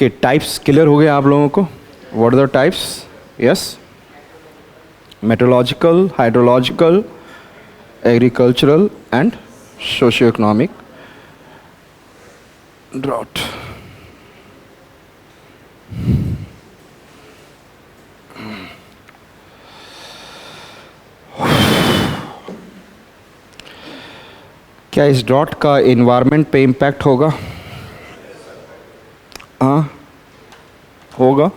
के types clear हो गए आप लोगों को? What are the types? Yes, metrological, hydrological, agricultural and socio economic drought. क्या इस ड्रॉट का इन्वायरमेंट पे इम्पैक्ट होगा? हाँ होगा।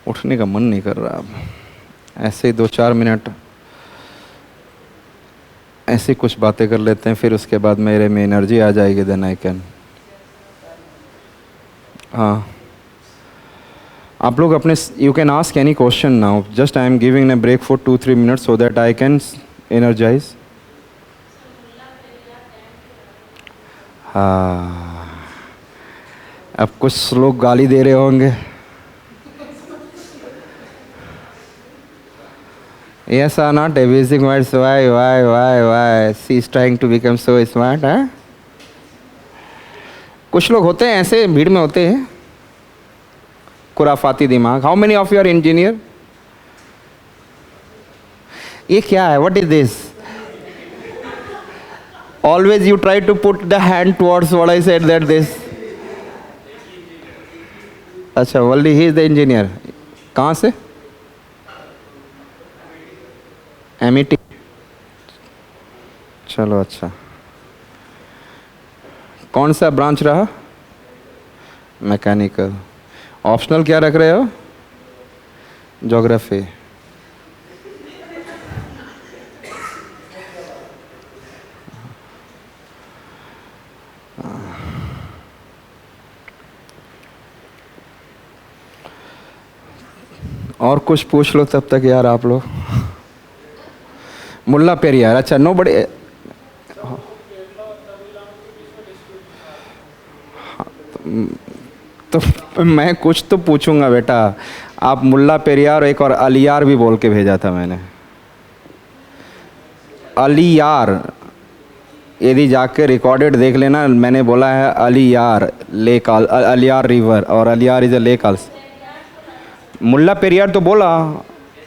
उठने का मन नहीं कर रहा अब। ऐसे ही 2-4 मिनट ऐसी कुछ बातें कर लेते हैं, फिर उसके बाद मेरे में एनर्जी आ जाएगी, देन आई कैन। हाँ, आप लोग अपने, you can ask any question now, just I am giving a break for 2-3 minutes so that I can energize. हाँ, अब कुछ लोग गाली दे रहे होंगे। Yes or not? Abusing words. Why? She is trying to become so smart, huh? कुछ लोग होते हैं ऐसे, भीड़ में होते हैं, खुराफाती दिमाग। How many of you are engineer? ये क्या है? What is this? Always you try to put the hand towards what I said, that this. अच्छा, only he is the engineer. कहाँ से? MET। चलो अच्छा, कौन सा ब्रांच रहा? मैकेनिकल। ऑप्शनल क्या रख रहे हो? ज्योग्राफी। और कुछ पूछ लो तब तक यार आप लोग। मुल्ला पेरियार, अच्छा, नो बड़े। तो मैं कुछ तो पूछूंगा बेटा। आप मुल्ला पेरियार, एक और अलियार भी बोल के भेजा था मैंने। अलियार, यदि जाके रिकॉर्डेड देख लेना, मैंने बोला है अलियार लेक, अलियार रिवर, और Aliyar is a lake also. Mullaperiyar तो बोला,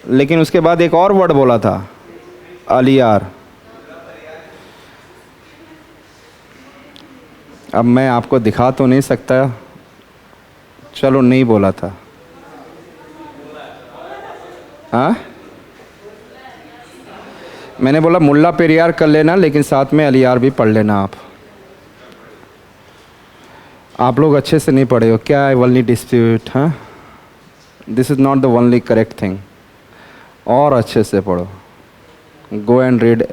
लेकिन उसके बाद एक और वर्ड बोला था, अलियार। अब मैं आपको दिखा तो नहीं सकता, चलो नहीं बोला था। हाँ, मैंने बोला मुल्ला पेरियार कर लेना, लेकिन साथ में अलियार भी पढ़ लेना। आप लोग अच्छे से नहीं पढ़े हो क्या? वनली डिस्प्यूट, हाँ, this is not the only correct thing. और अच्छे से पढ़ो, गो एंड रीड।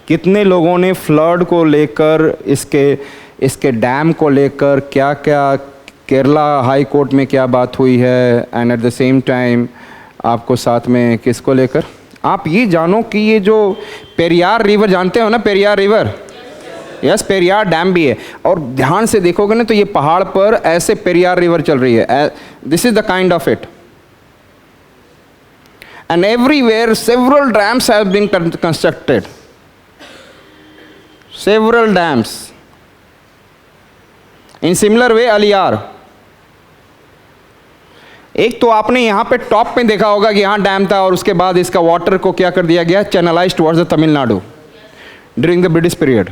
कितने लोगों ने फ्लड को लेकर, इसके डैम को लेकर क्या क्या, केरला हाई कोर्ट में क्या बात हुई है, and at the same time आपको साथ में किसको लेकर, आप ये जानो कि ये जो पेरियार रिवर जानते हो ना, Periyar river, yes, Periyar dam भी है। और ध्यान से देखोगे ना तो ये पहाड़ पर ऐसे पेरियार रिवर चल रही है। This is the kind of it, and everywhere several dams have been constructed, several dams. In similar way Aliyar, एक तो आपने यहाँ पे टॉप में देखा होगा कि यहाँ डैम था, और उसके बाद इसका वाटर को क्या कर दिया गया, channelize towards the Tamil Nadu during the British period,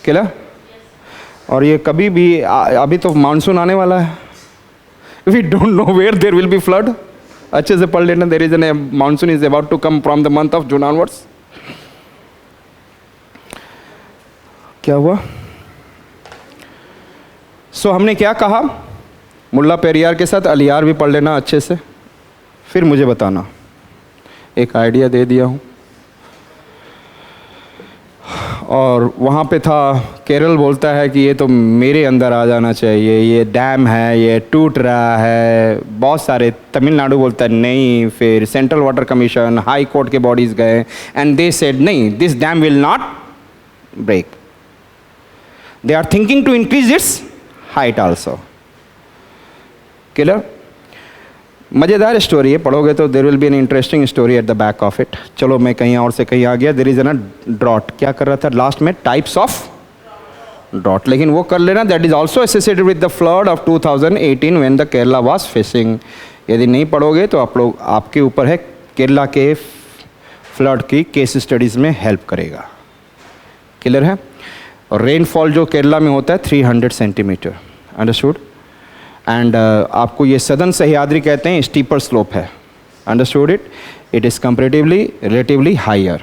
क्या? और ये कभी भी, अभी तो मानसून आने वाला है, we don't know where there will be flood. अच्छे से पढ़ लेना, there is an monsoon is about to come from the month of June onwards. क्या हुआ? सो हमने क्या कहा? मुल्ला पेरियार के साथ अलियार भी पढ़ लेना अच्छे से, फिर मुझे बताना। एक आइडिया दे दिया हूँ। और वहाँ पे था, केरल बोलता है कि ये तो मेरे अंदर आ जाना चाहिए, ये डैम है, ये टूट रहा है। बहुत सारे, तमिलनाडु बोलता है नहीं, फिर central water commission, high court के बॉडीज़ गए, एंड दे सेड नहीं, this dam will not break. They are thinking to increase its height also. Clear? मज़ेदार स्टोरी है, पढ़ोगे तो there will be an interesting story at the back of it. चलो मैं कहीं और से कहीं आ गया। देर इज एन ड्रॉट, क्या कर रहा था लास्ट में? टाइप्स ऑफ ड्रॉट, लेकिन वो कर लेना, that is also associated with the flood of 2018 when the Kerala was facing. यदि नहीं पढ़ोगे तो आप लोग, आपके ऊपर है, केरला के फ्लड की केस स्टडीज़ में हेल्प करेगा। क्लियर है? और रेनफॉल जो केरला में होता है 300 सेंटीमीटर, अंडरस्टूड। एंड आपको ये सदर्न सह्याद्री कहते हैं, स्टीपर स्लोप है, understood it, it is comparatively relatively higher.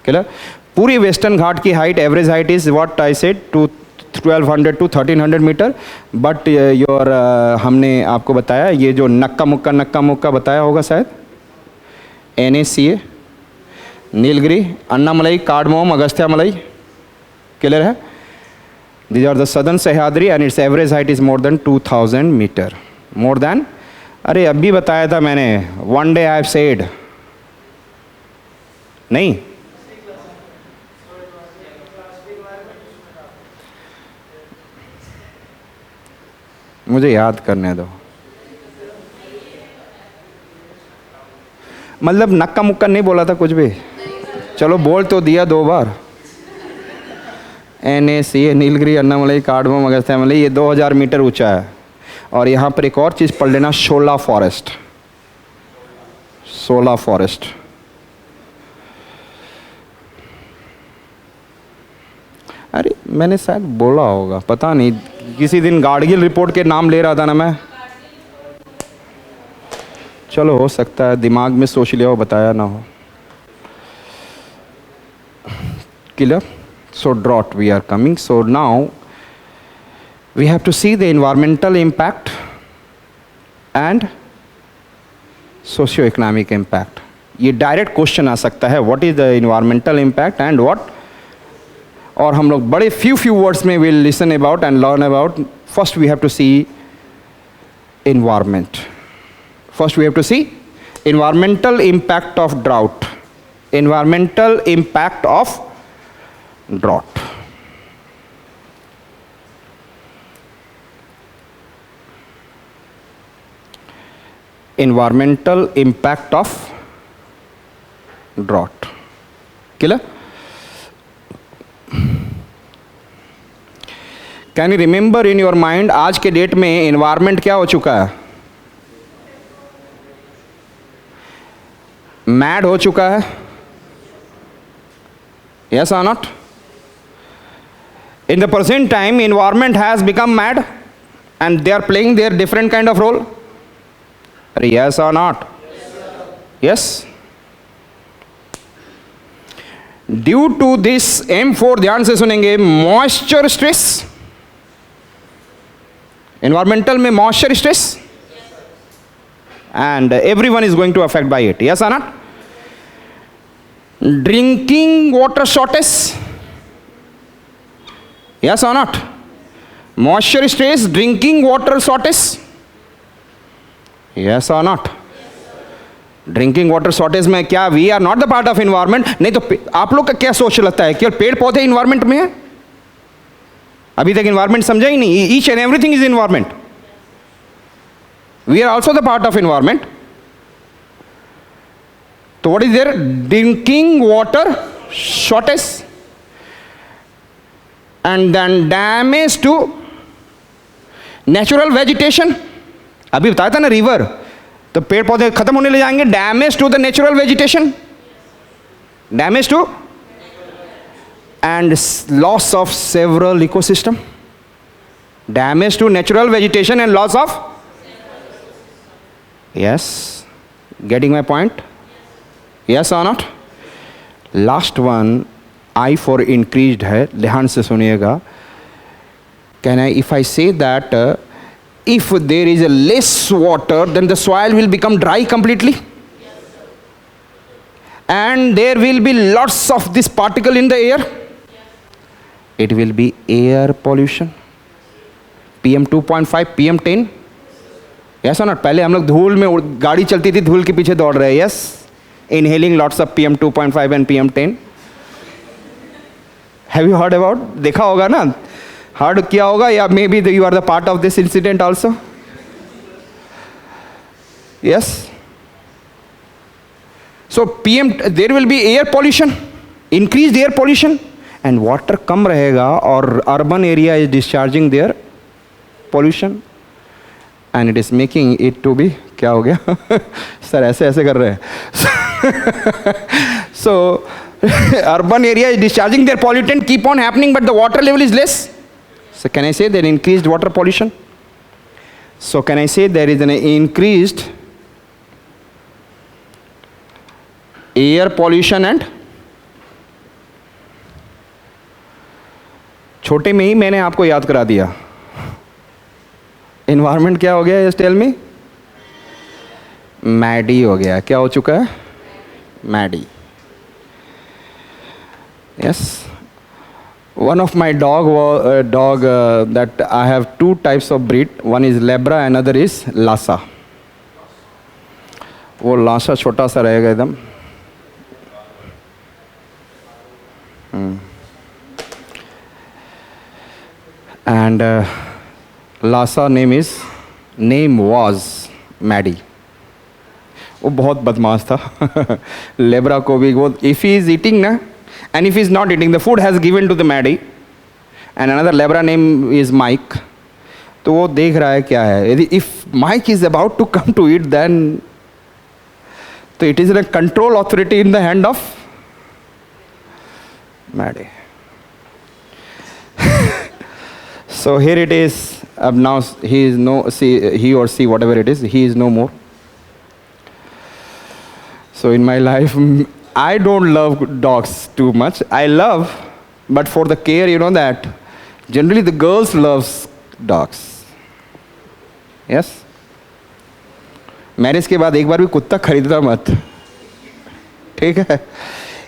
Clear? पूरी वेस्टर्न घाट की height, average height is what I said, 1200 to 1300 metre, but your हमने आपको बताया ये जो नक्का मुक्का बताया होगा शायद, NACA, Nilgiri, Annamalai, cardamom, Agasthyamalai. Clear है? These are the southern Sahyadri and its average height is more than 2000 meter. More than, अरे अभी बताया था मैंने, one day I have said, नहीं, मुझे याद करने दो, मतलब नक्का मुक्का नहीं बोला था कुछ भी, चलो बोल तो दिया 2 बार। NACA, नीलगिरी, अन्नामलई, कार्डमोम, अगस्त्यामलई, ये 2000 मीटर ऊंचा है। और यहाँ पर एक और चीज़ पढ़ लेना, शोला फॉरेस्ट, शोला फॉरेस्ट। अरे मैंने शायद बोला होगा, पता नहीं, किसी दिन गाडगिल रिपोर्ट के नाम ले रहा था ना मैं, चलो हो सकता है दिमाग में सोच लिया हो, बताया ना हो। Clear? So drought we are coming. So now we have to see the environmental impact and socio-economic impact. ये डायरेक्ट क्वेश्चन आ सकता है, what is the environmental impact and what, और हम लोग बड़े few words में will listen about and learn about. First we have to see environment. First we have to see environmental impact of drought. Environmental impact of drought. Environmental impact of drought. Clear? Can you remember in your mind, आज के date में environment क्या हो चुका है? Mad हो चुका है? Yes or not? In the present time, environment has become mad and they are playing their different kind of role. Yes or not? Yes. Due to this M4, ध्यान से सुनेंगे, moisture stress, environmental में moisture stress, and everyone is going to affect by it. Yes or not? Drinking water shortage. Yes or not? Moisture stress, drinking water shortage. Yes or not? Drinking water shortage में क्या we are not the part of environment? नहीं तो आप लोग का क्या सोच लगता है, केवल पेड़ पौधे इन्वायरमेंट में है? अभी तक इन्वायरमेंट समझा ही नहीं। Each and everything is environment. We are also the part of environment. तो what is there? Drinking water shortage and then damage to natural vegetation. अभी बताया था ना, रिवर, तो पेड़ पौधे खत्म होने ले जाएंगे। Damage to the natural vegetation, damage to and loss of several ecosystem, damage to natural vegetation and loss of, yes, getting my point? Yes और not? Last one, I for increased है, ध्यान से सुनिएगा। Can I, if I say that if there is a less water, then the soil will become dry completely, and there will be lots of this particle in the air. It will be air pollution, PM 2.5, PM 10. Yes or not? पहले हम लोग धूल में गाड़ी चलती थी, धूल के पीछे दौड़ रहे हैं। Yes, inhaling lots of PM 2.5 and PM 10. Have you heard about? देखा होगा ना, हर्ड किया होगा, या maybe you are the part of this incident also. Yes, so PM, there will be air pollution, increase air pollution, and water कम रहेगा और urban area is discharging their pollution and it is making it to be, क्या हो गया sir ऐसे ऐसे कर रहे हैं सो urban area is discharging their pollutant, keep on happening, but the water level is less. So can I say there increased water pollution? So can I say there is an increased air pollution and छोटे में ही मैंने आपको याद करा दिया. Environment क्या हो गया? Just tell me. मैडी हो गया. क्या हो चुका है? Maddie. Yes, one of my dog that I have two types of breed. One is Labra, another is Lhasa. वो Lhasa छोटा सा रहेगा एकदम. And Lhasa name was Maddie. वो बहुत बदमाश था. लेब्रा को भी वो if he is eating ना, and if he is not eating, the food has given to the Maddie, and another Labra name is Mike. तो वो देख रहा है क्या है. यदि if Mike is about to come to eat, then तो it is a control authority in the hand of Maddie. So here it is. Now he or she, whatever it is, he is no more. So in my life, I don't love dogs too much. I love, but for the care, you know that generally the girls loves dogs. Yes. Marriage के बाद एक बार भी कुत्ता खरीदना मत. ठीक है.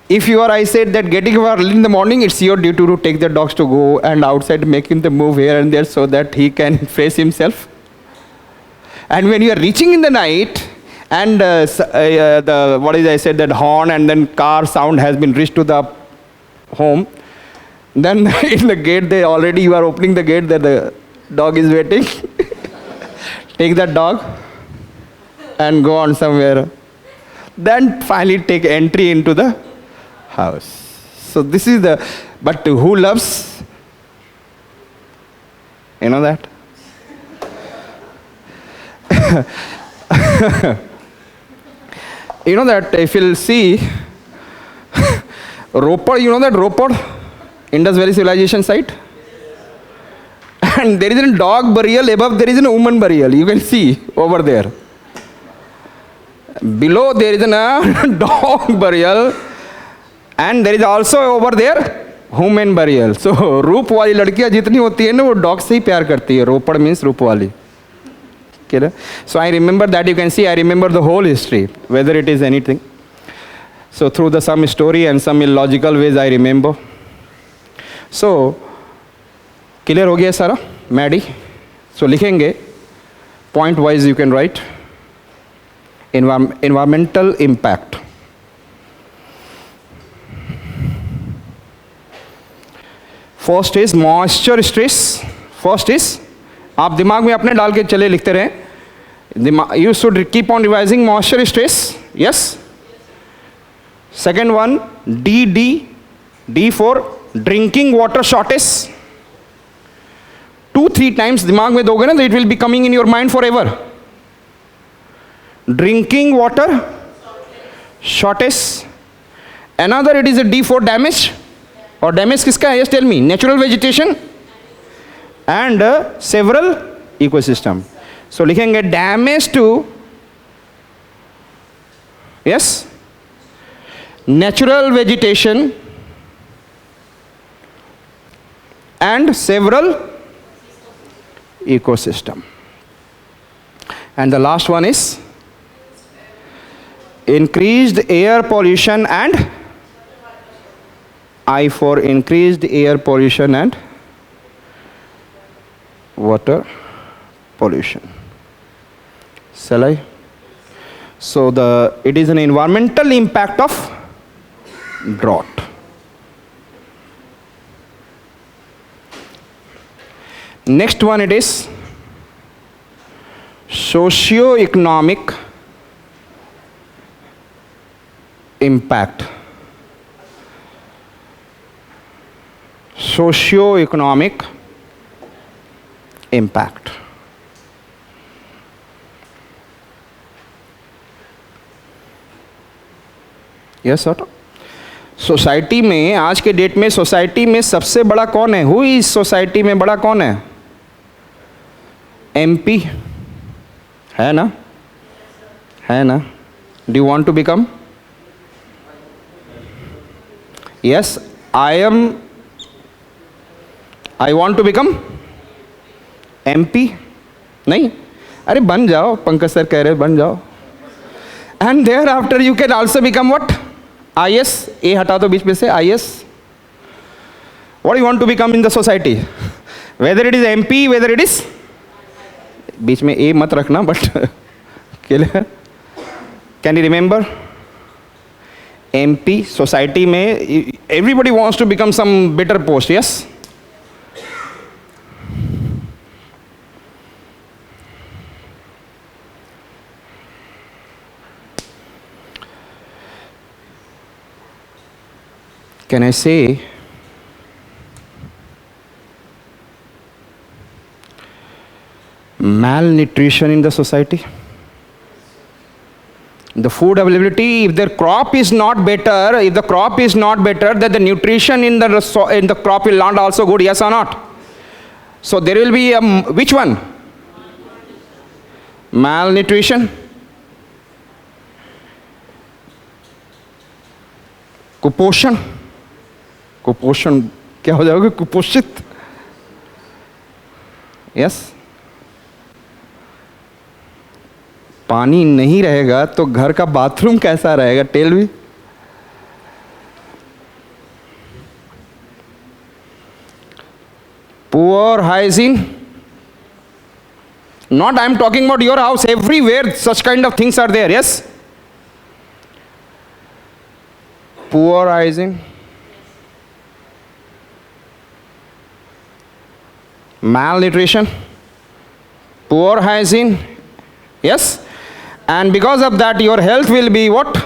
If you or I said that getting up early in the morning, it's your duty to take the dogs to go and outside, making them move here and there so that he can face himself. And when you are reaching in the night, and I said, that horn and then car sound has been reached to the home, then in the gate, you are opening the gate, that the dog is waiting. Take that dog and go on somewhere. Then finally take entry into the house. So this is but who loves? You know that? You know that if you'll see, Ropar, you know that Ropar, Indus Valley civilization site? And there is a dog burial, above there is a woman burial. You can see over there. Below there is a dog burial, and there is also over there woman burial. So रूप वाली लड़कियां जितनी होती है ना, वो dog से ही प्यार करती है. रोपड़ मीन्स रूप वाली. So I remember that. You can see I remember the whole history, whether it is anything. So through some story and some illogical ways I remember. So clear हो गया सारा मैडी. So लिखेंगे point wise, you can write environmental impact. First is moisture stress. First is, आप दिमाग में अपने डाल के चले लिखते रहे. You should keep on revising moisture stress. Yes. Second one, D for drinking water shortage. 2-3 times दिमाग में दोगे ना, तो it will be coming in your mind forever. Drinking water shortage. Another, it is a D for damage. और damage किसका है? Yes, tell me. Natural vegetation and several ecosystem. So लिखेंगे damage to, yes, natural vegetation and several ecosystem. And the last one is increased air pollution and I for increased air pollution and water pollution. Shall I? So it is an environmental impact of drought. Next one, it is socio-economic impact. socio-economic impact. Yes sir, society में आज के date में society में सबसे बड़ा कौन है? Who is society में बड़ा कौन है? एमपी है ना, है ना? Do you want to become? Yes, I want to become MP. नहीं, अरे बन जाओ, पंकज सर कह रहे बन जाओ। And thereafter you can also become what? IS, A हटा दो बीच में से, IS. What you want to become in the society? Whether it is MP, whether it is, बीच में ए मत रखना, but clear? Can you remember? MP society में everybody wants to become some better post, yes? Can I say malnutrition in the society? The food availability, if their crop is not better, then the nutrition in the crop will not also good, yes or not? So there will be which one? Malnutrition. कुपोषण, कुपोषण क्या हो जाओगे? कुपोषित। Yes, पानी नहीं रहेगा तो घर का बाथरूम कैसा रहेगा? Tell me. Poor hygiene, not I am talking about your house, everywhere such kind of things are there. Yes, poor hygiene, malnutrition, poor hygiene, yes, and because of that your health will be what?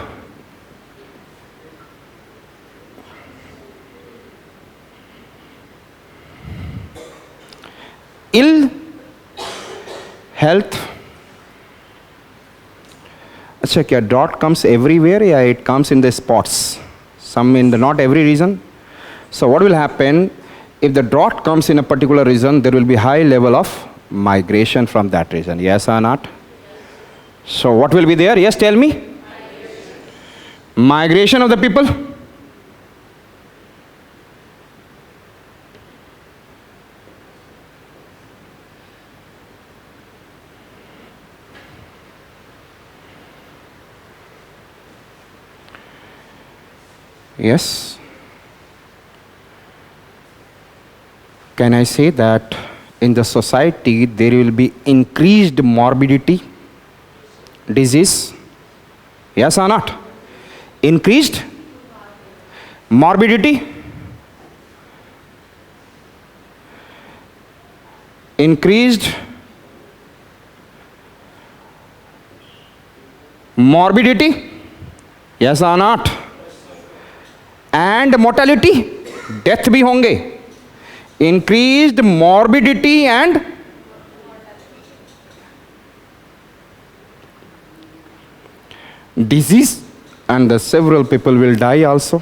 Ill health. अच्छा, क्या drought comes everywhere या it comes in the spots? Some in the not every region. So what will happen if the drought comes in a particular region? There will be high level of migration from that region. Yes or not? So what will be there? Yes, tell me. Migration of the people. Yes. Can I say that in the society there will be increased morbidity, disease? Yes or not? Increased morbidity, increased morbidity, yes or not? And mortality, death भी होंगे, increased morbidity and disease, and the several people will die also.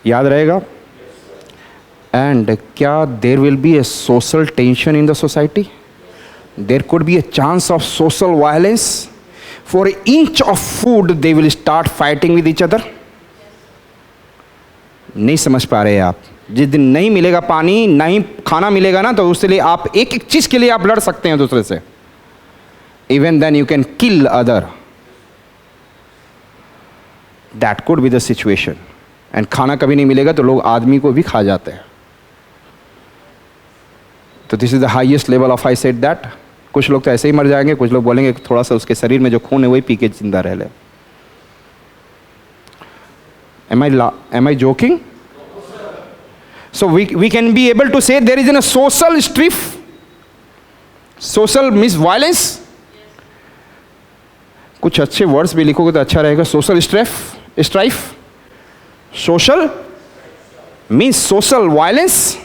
याद रहेगा? And क्या there will be a social tension in the society? There could be a chance of social violence. For an inch of food they will start fighting with each other. नहीं समझ पा रहे आप? जिस दिन नहीं मिलेगा पानी, नहीं खाना मिलेगा ना, तो उसके लिए आप एक एक चीज के लिए आप लड़ सकते हैं दूसरे से. Even then you can kill other. That could be the situation. And खाना कभी नहीं मिलेगा तो लोग आदमी को भी खा जाते हैं. तो this is the highest level of I said that. कुछ लोग तो ऐसे ही मर जाएंगे, कुछ लोग बोलेंगे थोड़ा सा उसके शरीर में जो खून है वही पी के जिंदा रह ले. Am I joking? So we can be able to say there is a social strife, social means violence. कुछ अच्छे वर्ड्स भी लिखोगे तो अच्छा रहेगा. Social strife, social means social violence.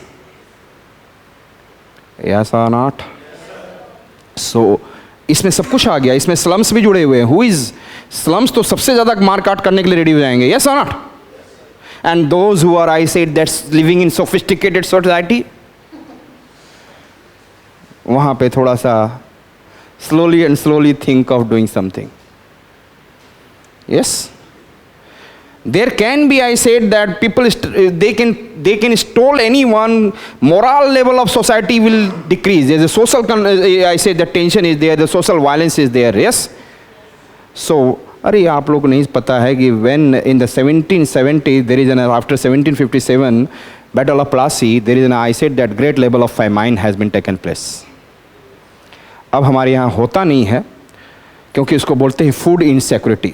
Yes or not? So इसमें सब कुछ आ गया, इसमें स्लम्स भी जुड़े हुए हैं. हु इज स्लम्स तो सबसे ज्यादा मार काट करने के लिए रेडी हो जाएंगे. यस और not? And those who are, I said, that's living in sophisticated society, वहां पे थोड़ा सा slowly and slowly think of doing something. Yes, there can be, I said, that people they can stole anyone. Moral level of society will decrease. There's a social I said the tension is there, the social violence is there. Yes. So अरे आप लोग को नहीं पता है कि when in the 1770 there is an, after 1757 battle of Plassey, there is an, I said, that great level of famine has been taken place. अब हमारे यहाँ होता नहीं है क्योंकि इसको बोलते हैं फूड इनसिक्योरिटी.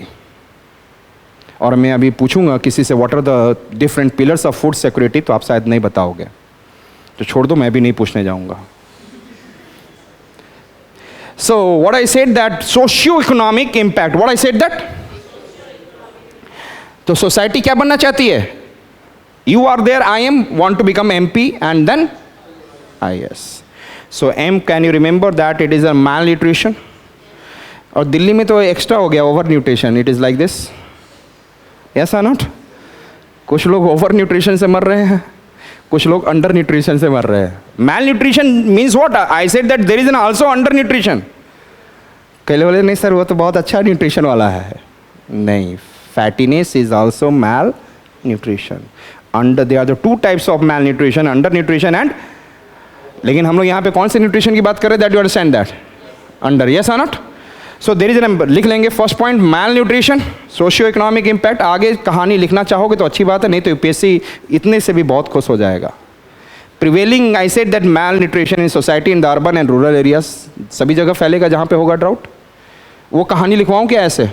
और मैं अभी पूछूंगा किसी से what are the different pillars of food security, तो आप शायद नहीं बताओगे, तो छोड़ दो, मैं भी नहीं पूछने जाऊंगा. So what I said that socio economic impact, what I said that, तो सोसाइटी क्या बनना चाहती है? You are there, I am want to become MP and then IAS. So um, can you remember that it is a malnutrition. और दिल्ली में तो extra हो गया over nutrition. It is like this. Yes or not? कुछ लोग over nutrition से मर रहे हैं, कुछ लोग अंडर न्यूट्रिशन से मर रहे हैं. Malnutrition means what? I said that there is an also undernutrition. कई लोग बोले नहीं सर वो तो बहुत अच्छा न्यूट्रिशन वाला है. नहीं, fattiness is also malnutrition. Under, they are the two types of malnutrition, undernutrition and. लेकिन हम लोग यहाँ पे कौन से न्यूट्रिशन की बात कर रहे हैं? That you understand that under. Yes और not? So there is an, लिख लेंगे first point malnutrition, socio economic impact. आगे कहानी लिखना चाहोगे तो अच्छी बात है, नहीं तो यूपीएससी इतने से भी बहुत खुश हो जाएगा. Prevailing, I said that malnutrition in society in the urban and rural areas, सभी जगह फैलेगा जहाँ पे होगा ड्राउट. वो कहानी लिखवाऊँ क्या ऐसे?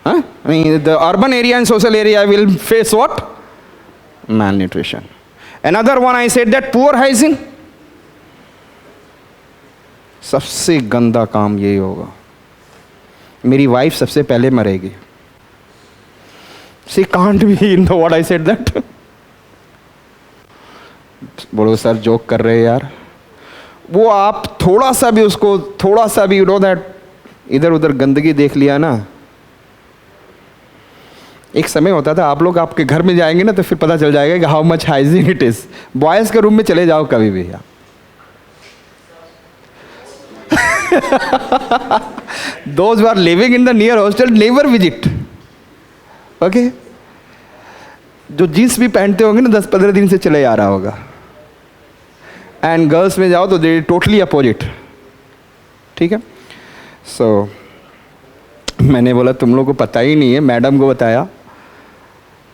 The urban area and social area will face what? Malnutrition. Another one I said that poor hygiene. सबसे गंदा काम यही होगा, मेरी वाइफ सबसे पहले मरेगी. She can't be in the, what I said that. बोलो सर जोक कर रहे हैं यार. वो आप थोड़ा सा भी उसको, थोड़ा सा भी, यू नो दैट, इधर उधर गंदगी देख लिया ना. एक समय होता था, आप लोग आपके घर में जाएंगे ना तो फिर पता चल जाएगा कि how much hygiene it is. Boys के रूम में चले जाओ कभी भी यार. Those who are living in the near hostel never visit. Okay? जो जींस भी पहनते होंगे ना 10-15 दिन से चले आ रहा होगा. एंड गर्ल्स में जाओ तो दे टोटली अपोजिट. ठीक है. सो मैंने बोला तुम लोग को पता ही नहीं है, मैडम को बताया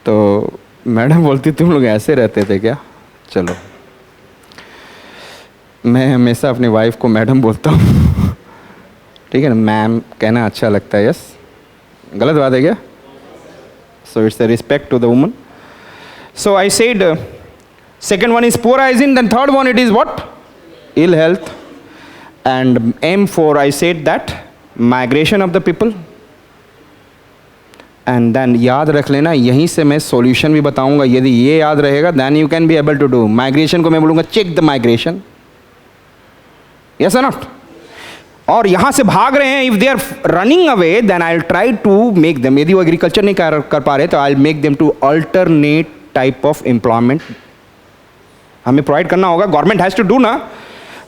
तो मैडम बोलती तुम लोग ऐसे रहते थे क्या? चलो, मैं हमेशा अपनी वाइफ को मैडम बोलता हूँ. ठीक है ना, मैम कहना अच्छा लगता है. यस, गलत बात है क्या? So it's a respect to the woman. So I said second one is poor hygiene, then third one it is what? Ill health. And um four, I said that migration of the people. And then याद रख लेना, यहीं से मैं solution भी बताऊंगा. यदि ये याद रहेगा then you can be able to do. Migration को मैं बोलूँगा चेक द माइग्रेशन. यस और नॉट? और यहाँ से भाग रहे हैं, if they are running away then I will try to make them, यदि वो एग्रीकल्चर नहीं कर पा रहे तो I will make them to alternate type of employment. हमें प्रोवाइड करना होगा, गवर्नमेंट हैज टू डू ना.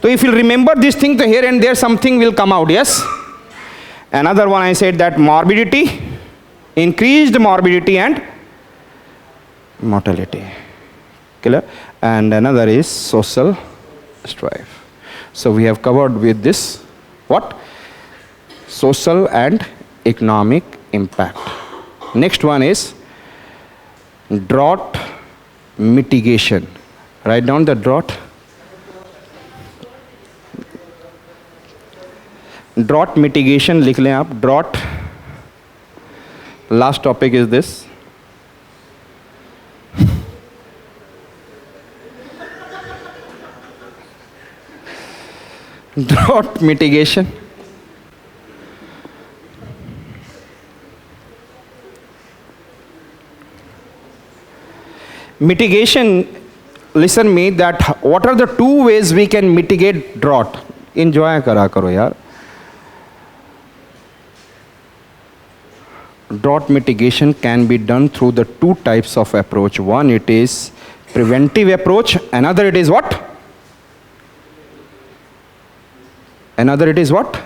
तो if you remember this thing, तो here and there something will come out. Yes. Another one I said that morbidity, increased morbidity and mortality. Clear? And another is social strife. So we have covered with this what? Social and economic impact. Next one is drought mitigation. Write down the drought. Drought mitigation लिख लें आप. Drought. Last topic is this. Drought mitigation. Mitigation, listen me, that what are the two ways we can mitigate drought? Enjoy करा करो यार. Drought mitigation can be done through the two types of approach. One, it is preventive approach. Another, it is what? Another, it is what?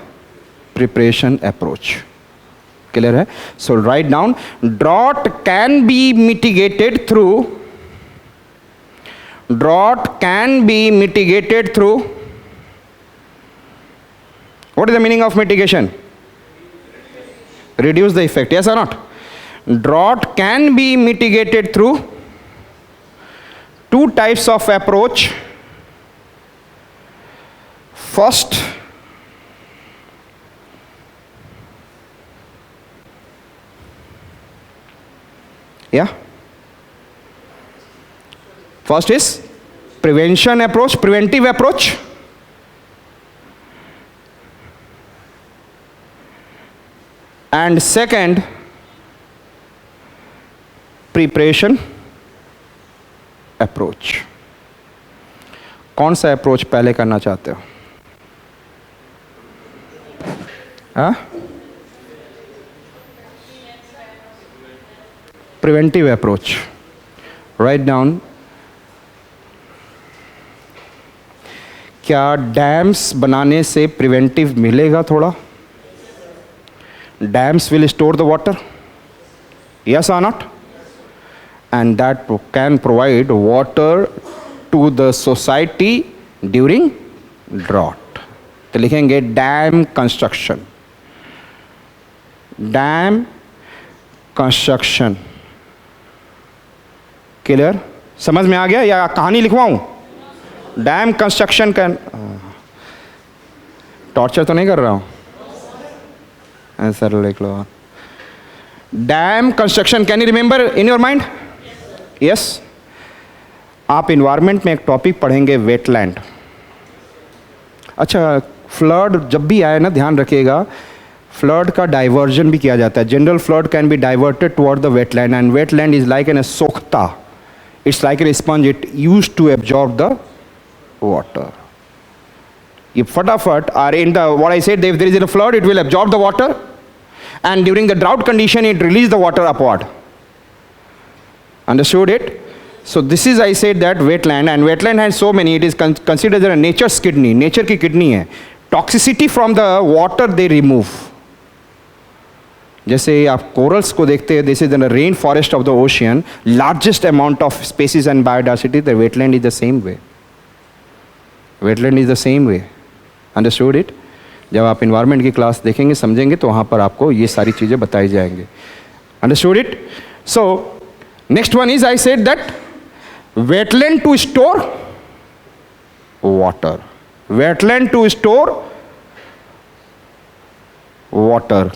Preparation approach. Clear hai? So write down, drought can be mitigated through, what is the meaning of mitigation? Reduce the effect, yes or not? Drought can be mitigated through two types of approach. First, first is preventive approach. And second, preparation approach. कौन सा approach पहले करना चाहते हो? Preventive approach. Write down. क्या dams बनाने से preventive मिलेगा थोड़ा? Dams will store the water, yes or not? And that can provide water to the society during drought. तो लिखेंगे dam construction. Dam construction. Clear? समझ में आ गया या कहानी लिखवाऊं? डैम कंस्ट्रक्शन का टॉर्चर तो नहीं कर रहा हूं? आंसर लिख लो. Dam construction, can you remember in your mind? Yes. आप इन्वायरमेंट में एक टॉपिक पढ़ेंगे, वेटलैंड. अच्छा, फ्लड जब भी आए ना, ध्यान रखिएगा, फ्लड का डाइवर्जन भी किया जाता है. General flood can be diverted toward the wetland, and wetland is like an सोखता. It's like an sponge, it used to absorb the water. ये फटाफट are in the, what I said, if there is a flood, it will absorb the water, and during the drought condition, it release the water upward. Understood it? So this is, I said, that wetland, and wetland has so many. It is considered as a nature's kidney. Nature की kidney है. Toxicity from the water they remove. जैसे आप corals को देखते हैं, this is the rain forest of the ocean, largest amount of species and biodiversity. The wetland is the same way. Wetland is the same way. Understood it? जब आप environment की class देखेंगे, समझेंगे, तो वहाँ पर आपको ये सारी चीज़ें बताई जाएंगी. Understood it? So next one is, I said that wetland to store water. Wetland to store water.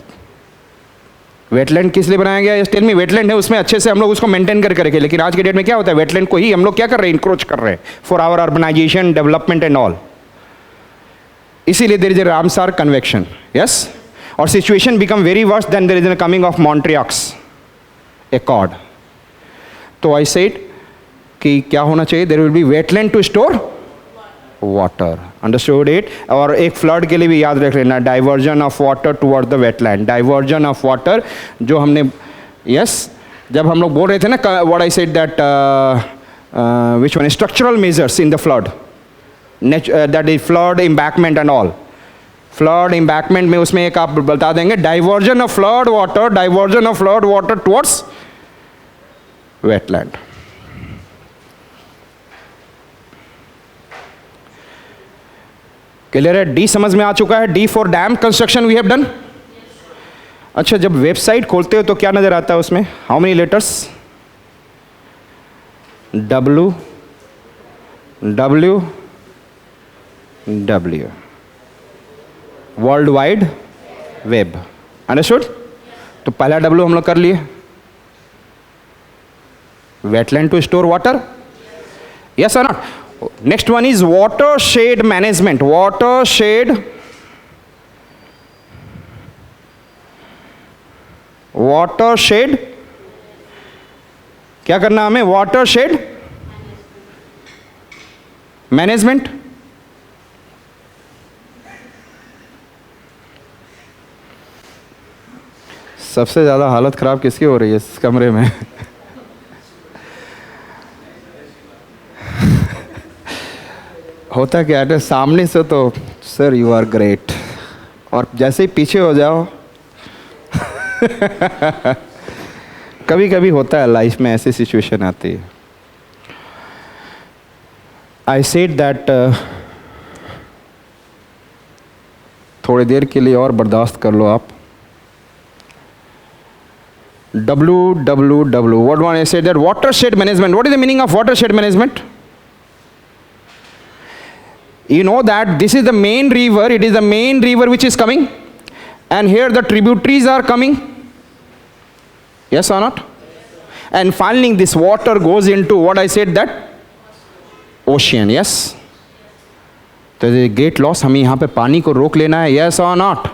Wetland किस लिए बनाया गया? Tell me. वेटलैंड है, उसमें अच्छे से हम लोग उसको मेंटेन करके रखें, लेकिन आज के डेट में क्या होता है, वेटलैंड को ही हम लोग क्या कर रहे हैं, इंक्रोच कर रहे हैं for our urbanisation, development and all. इसीलिए there is a Ramsar convection. Yes. और situation become very worse then there is a coming of Montreux accord. तो आई सेड कि क्या होना चाहिए, there will be wetland to store water. Understood it? और एक flood के लिए भी याद रख लेना, diversion of water toward the wetland. Diversion of water जो हमने, यस, जब हम लोग बोल रहे थे ना, what I said that which one, structural measures in the flood, that is flood embankment and all. Flood embankment में उसमें एक आप बता देंगे, diversion of flood water, diversion of flood water towards wetland. Clear है? डी समझ में आ चुका है? D for dam construction we have done. अच्छा, जब वेबसाइट खोलते हो तो क्या नजर आता है उसमें? How many letters? W W W, world wide web. Understood? तो पहला डब्ल्यू हम लोग कर लिए, wetland to store water. Yes और not? Next one is watershed management. Watershed क्या करना हमें? Watershed management. सबसे ज़्यादा हालत ख़राब किसकी हो रही है इस कमरे में? होता क्या है, सामने से तो सर यू आर ग्रेट, और जैसे ही पीछे हो जाओ कभी कभी होता है लाइफ में, ऐसी सिचुएशन आती है। आई सेड दैट थोड़ी देर के लिए और बर्दाश्त कर लो आप। WWW, what one I said that watershed management. What is the meaning of watershed management? You know that this is the main river, it is the main river which is coming, and here the tributaries are coming. Yes or not? And finally this water goes into what I said that ocean. Yes? तो great loss, हमें यहाँ पे पानी को रोक लेना है. Yes or not?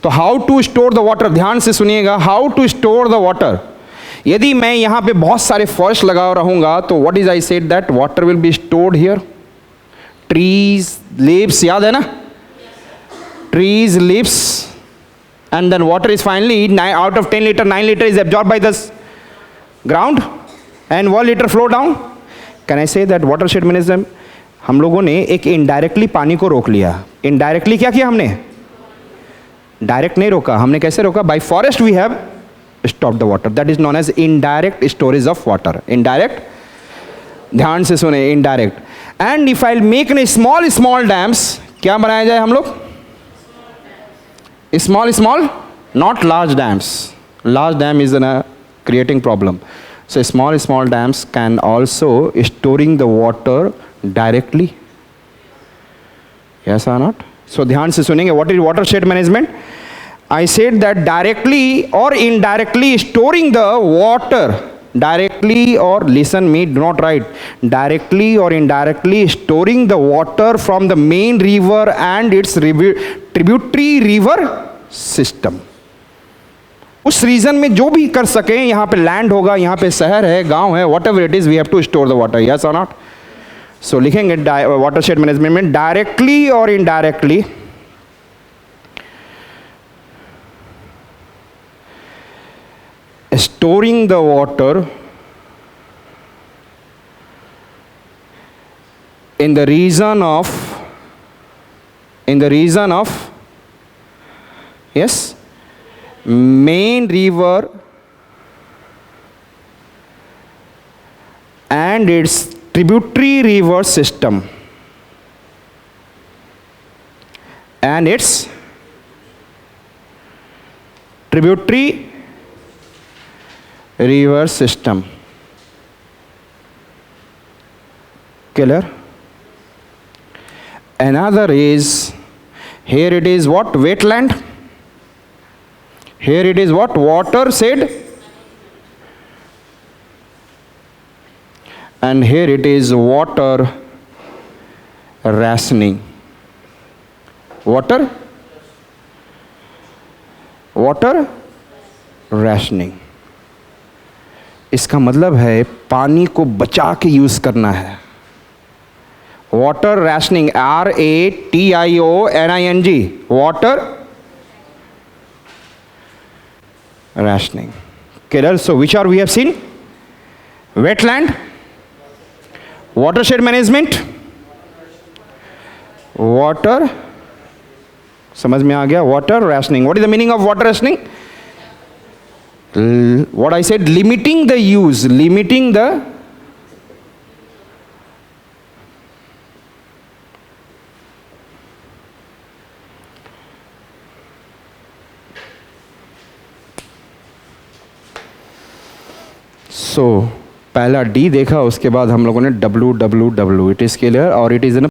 तो how to store the water, ध्यान से सुनिएगा, how to store the water. यदि मैं यहाँ पे बहुत सारे फॉरेस्ट लगा रहूँगा तो what is I said that water will be stored here. Trees leaves, याद है ना? Trees leaves, and then water is finally out of 10 litre 9 litre is absorb by the ground and 1 litre flow down. Can I say that water shade management, हम लोगों ने एक indirectly पानी को रोक लिया. इनडायरेक्टली क्या किया हमने? डायरेक्ट नहीं रोका. हमने कैसे रोका? By forest we have stop the water. That is known as indirect storage of water. Indirect, ध्यान से सुने, indirect. And if I make an small small dams, क्या बनाया जाए हम लोग? Small small, not large dams. Large dam is an creating problem. So small small dams can also storing the water directly. Yes or not? So ध्यान से सुनेंगे. What is watershed management? I said that directly or indirectly storing the water. Directly or, listen me, do not write. Directly or indirectly storing the water from the main river and its tributary river system. उस reason में जो भी कर सकें, यहाँ पे land होगा, यहाँ पे शहर है, गांव है, whatever it is, we have to store the water. Yes और नॉट? सो लिखेंगे वाटरशेड मैनेजमेंट में डायरेक्टली और indirectly storing the water in the region of yes, main river and its tributary river system and its tributary river system. Clear? Another is, here it is what? Wetland. Here it is what? Watershed. And here it is water rationing. Water rationing. इसका मतलब है पानी को बचा के use करना है. Water rationing, RATIONING, water rationing. Clear? So which are we have seen? Wetland, watershed management, water, समझ में आ गया? Water rationing. What is the meaning of water rationing? What I said, limiting the use, limiting the पहला D देखा, उसके बाद हम लोगों ने WWW. इट इज क्लियर और इट इज